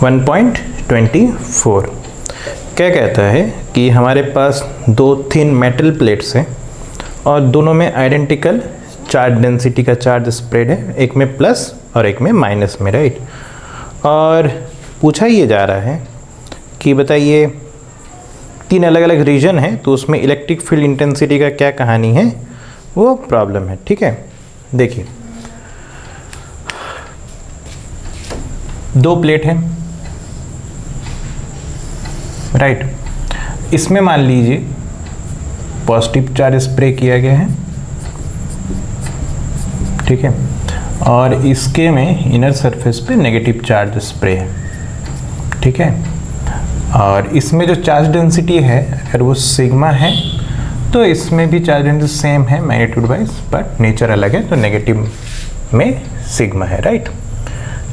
1.24। क्या कहता है कि हमारे पास दो थिन मेटल प्लेट्स हैं और दोनों में आइडेंटिकल चार्ज डेंसिटी का चार्ज स्प्रेड है, एक में प्लस और एक में माइनस में, राइट। और पूछा ये जा रहा है कि बताइए तीन अलग अलग रीजन है तो उसमें इलेक्ट्रिक फील्ड इंटेंसिटी का क्या कहानी है, वो प्रॉब्लम है। ठीक है, देखिए दो प्लेट है, राइट। इसमें मान लीजिए पॉजिटिव चार्ज स्प्रे किया गया है, ठीक है, और इसके में इनर सरफेस पे नेगेटिव चार्ज स्प्रे है, ठीक है। और इसमें जो चार्ज डेंसिटी है अगर वो सिग्मा है तो इसमें भी चार्ज डेंसिटी सेम है मैग्नीट्यूड वाइज, बट नेचर अलग है, तो नेगेटिव में सिग्मा है, राइट।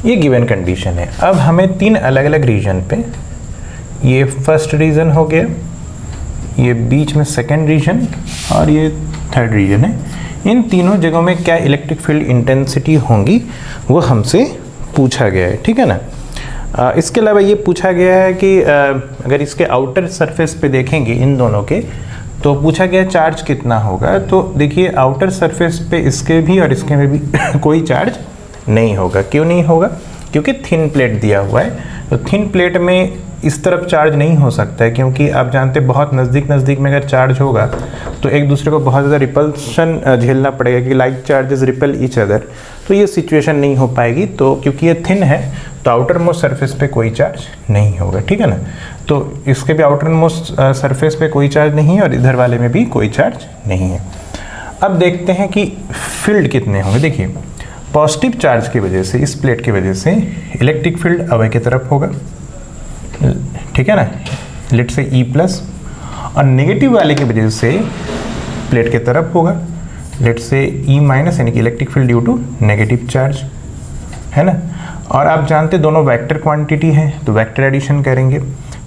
ये गिवन कंडीशन है। अब हमें तीन अलग अलग रीजन पे, ये फर्स्ट रीजन हो गया, ये बीच में सेकंड रीजन और ये थर्ड रीजन है, इन तीनों जगहों में क्या इलेक्ट्रिक फील्ड इंटेंसिटी होंगी वो हमसे पूछा गया है, ठीक है ना। इसके अलावा ये पूछा गया है कि अगर इसके आउटर सरफेस पे देखेंगे इन दोनों के, तो पूछा गया चार्ज कितना होगा। तो देखिए आउटर सरफेस पे इसके भी और इसके में भी कोई चार्ज नहीं होगा। क्यों नहीं होगा? क्योंकि थिन प्लेट दिया हुआ है, तो थिन प्लेट में इस तरफ चार्ज नहीं हो सकता है, क्योंकि आप जानते हैं बहुत नज़दीक में अगर चार्ज होगा तो एक दूसरे को बहुत ज़्यादा रिपल्शन झेलना पड़ेगा कि like charges repel each other, तो ये सिचुएशन नहीं हो पाएगी। तो क्योंकि ये थिन है तो आउटर मोस्ट सरफेस पे कोई चार्ज नहीं होगा, ठीक है ना। तो इसके भी आउटर मोस्ट सरफेस पे कोई चार्ज नहीं है और इधर वाले में भी कोई चार्ज नहीं है। अब देखते हैं कि फील्ड कितने होंगे। देखिए पॉजिटिव चार्ज की वजह से, इस प्लेट की वजह से इलेक्ट्रिक फील्ड अवे की तरफ होगा, ठीक है ना, लेट से E प्लस, और नेगेटिव वाले की वजह से प्लेट के तरफ होगा, लेट से E माइनस, यानी कि electric field due to negative charge, है ना। और आप जानते दोनों वेक्टर क्वांटिटी है तो वेक्टर एडिशन करेंगे,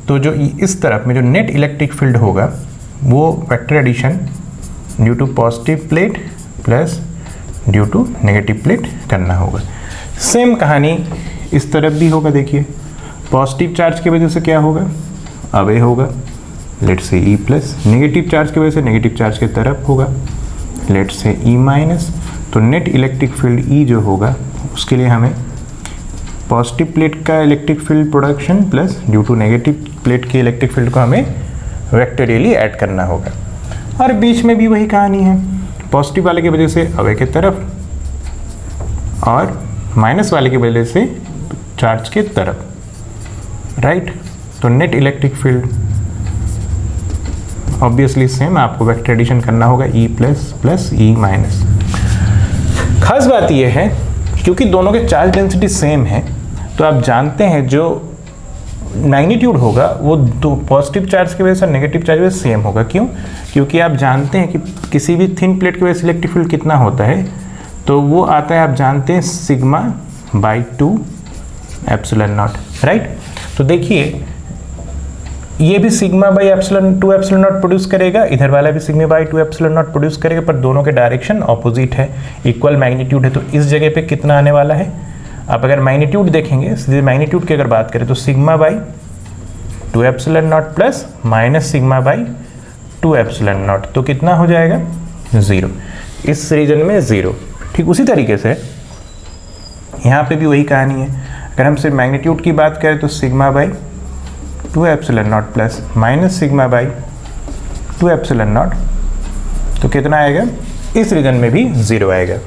तो जो इस तरफ में जो नेट इलेक्ट्रिक फील्ड होगा वो vector addition due to positive plate plus due to negative plate करना होगा। सेम कहानी इस तरफ भी होगा। देखिए पॉजिटिव चार्ज की वजह से क्या होगा, अवे होगा, let say E plus, negative charge की वजह से नेगेटिव चार्ज की तरफ होगा, लेट से E माइनस। तो नेट इलेक्ट्रिक फील्ड E जो होगा उसके लिए हमें पॉजिटिव प्लेट का electric field production plus due to negative plate के इलेक्ट्रिक फील्ड को हमें वेक्टोरियली ऐड करना होगा। और बीच में भी वही कहानी है, पॉजिटिव वाले की वजह से अवे के तरफ और माइनस वाले की वजह से चार्ज के तरफ, राइट। तो net electric field obviously same, आपको वेक्टर एडिशन करना होगा E plus plus E minus. खास बात यह है क्योंकि दोनों के चार्ज डेंसिटी सेम है, तो आप जानते हैं जो मैग्नीट्यूड होगा वो दो पॉजिटिव चार्ज की वजह से नेगेटिव चार्ज की वजह से सेम होगा। क्यों? क्योंकि आप जानते हैं कि किसी भी थिन प्लेट की वजह से इलेक्ट्रिक फील्ड कितना होता है, तो वो आता है, आप जानते हैं, sigma by 2 epsilon not, right. तो देखिए ये भी sigma by epsilon 2 epsilon not produce करेगा, इधर वाला भी sigma by 2 epsilon not produce करेगा, पर दोनों के डायरेक्शन ऑपोजिट है, इक्वल मैग्नीट्यूड है। तो इस जगह पे कितना आने वाला है, आप अगर मैग्नीट्यूड देखेंगे, सीधे मैग्नीट्यूड की अगर बात करें तो sigma by 2 epsilon not plus minus sigma by 2 epsilon not, तो कितना हो जाएगा 0, इस रीजन में 0। ठीक उसी तरीके से यहाँ पे भी वही कहानी है। अगर हम सिर्फ मैग्नीट्यूड की बात करें तो sigma by 2 epsilon not plus minus sigma by 2 epsilon not, तो कितना आएगा, इस रीजन में भी 0 आएगा।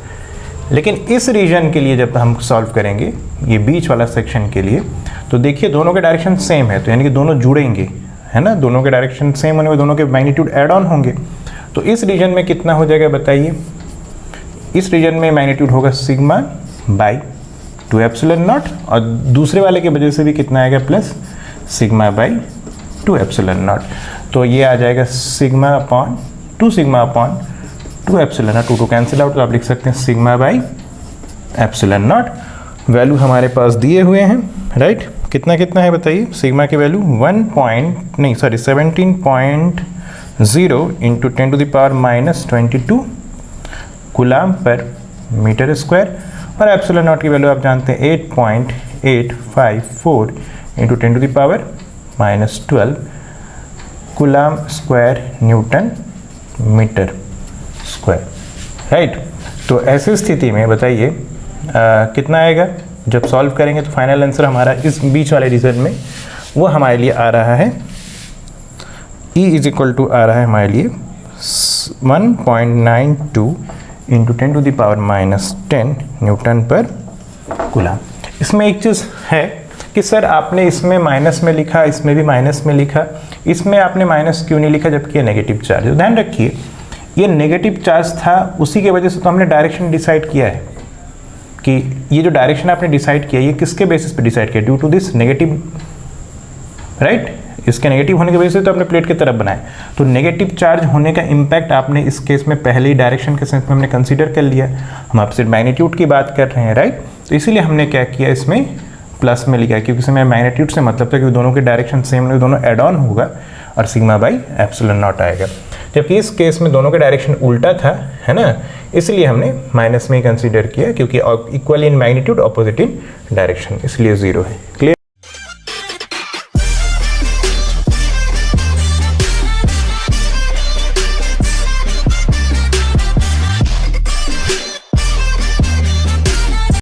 लेकिन इस रीजन के लिए जब हम सॉल्व करेंगे ये बीच वाला सेक्शन के लिए, तो देखिए दोनों के डायरेक्शन सेम है, तो यानी कि दोनों जुड़ेंगे, है ना, दोनों के डायरेक्शन सेम होने में दोनों के मैग्नीट्यूड ऐड ऑन होंगे। तो इस रीजन में कितना हो जाएगा बताइए, इस रीजन में मैग्नीट्यूड होगा सिग्मा बाई 2 एप्सिलॉन नॉट, और दूसरे वाले की वजह से भी कितना आएगा, plus sigma by 2 epsilon not. तो ये आ जाएगा sigma upon 2 sigma upon 2 epsilon not, 2 cancel out, तो आप लिख सकते हैं sigma by epsilon not. Value हमारे पास दिए हुए हैं, राइट। कितना कितना है बताइए, सिग्मा की value 17.0 into 10 to the power minus 22 coulomb पर मीटर स्क्वायर, और एप्सिलॉन नॉट की वैल्यू आप जानते हैं 0.854 into 10⁻⁻12 coulomb square newton metre square, right. तो ऐसी स्थिति में बताइए कितना आएगा, जब सॉल्व करेंगे तो फाइनल आंसर हमारा इस बीच वाले रीजन में वो हमारे लिए आ रहा है E इज इक्वल टू आ रहा है हमारे लिए 1.92 इंटू 10⁻⁻10 न्यूटन पर कूलम। इसमें एक चीज़ है कि सर आपने इसमें माइनस में लिखा, इसमें भी माइनस में लिखा, इसमें आपने माइनस क्यों नहीं लिखा जबकि ये नेगेटिव चार्ज है। ध्यान रखिए ये नेगेटिव चार्ज था, उसी की वजह से तो हमने डायरेक्शन डिसाइड किया है कि ये जो डायरेक्शन आपने डिसाइड किया ये किसके बेसिस पे डिसाइड किया, due to this negative, right. इसके नेगेटिव होने की वजह से तो आपने प्लेट की तरफ बनाया, तो नेगेटिव चार्ज होने का इम्पैक्ट आपने इस केस में पहले ही डायरेक्शन के सेंस में हमने कंसीडर कर लिया। हम आपसे मैग्नीट्यूड की बात कर रहे हैं, राइट। तो इसीलिए हमने क्या किया, इसमें प्लस में लिखा, क्योंकि इसमें मैग्नीट्यूड से मतलब था कि दोनों के डायरेक्शन सेम नहीं, दोनों एड ऑन होगा और सिग्मा बाई एप्सिलॉन नॉट आएगा। जबकि इस केस में दोनों का डायरेक्शन उल्टा था, है ना, इसलिए हमने माइनस में ही कंसीडर किया, क्योंकि equal in magnitude opposite in direction, इसलिए 0 है। क्लियर।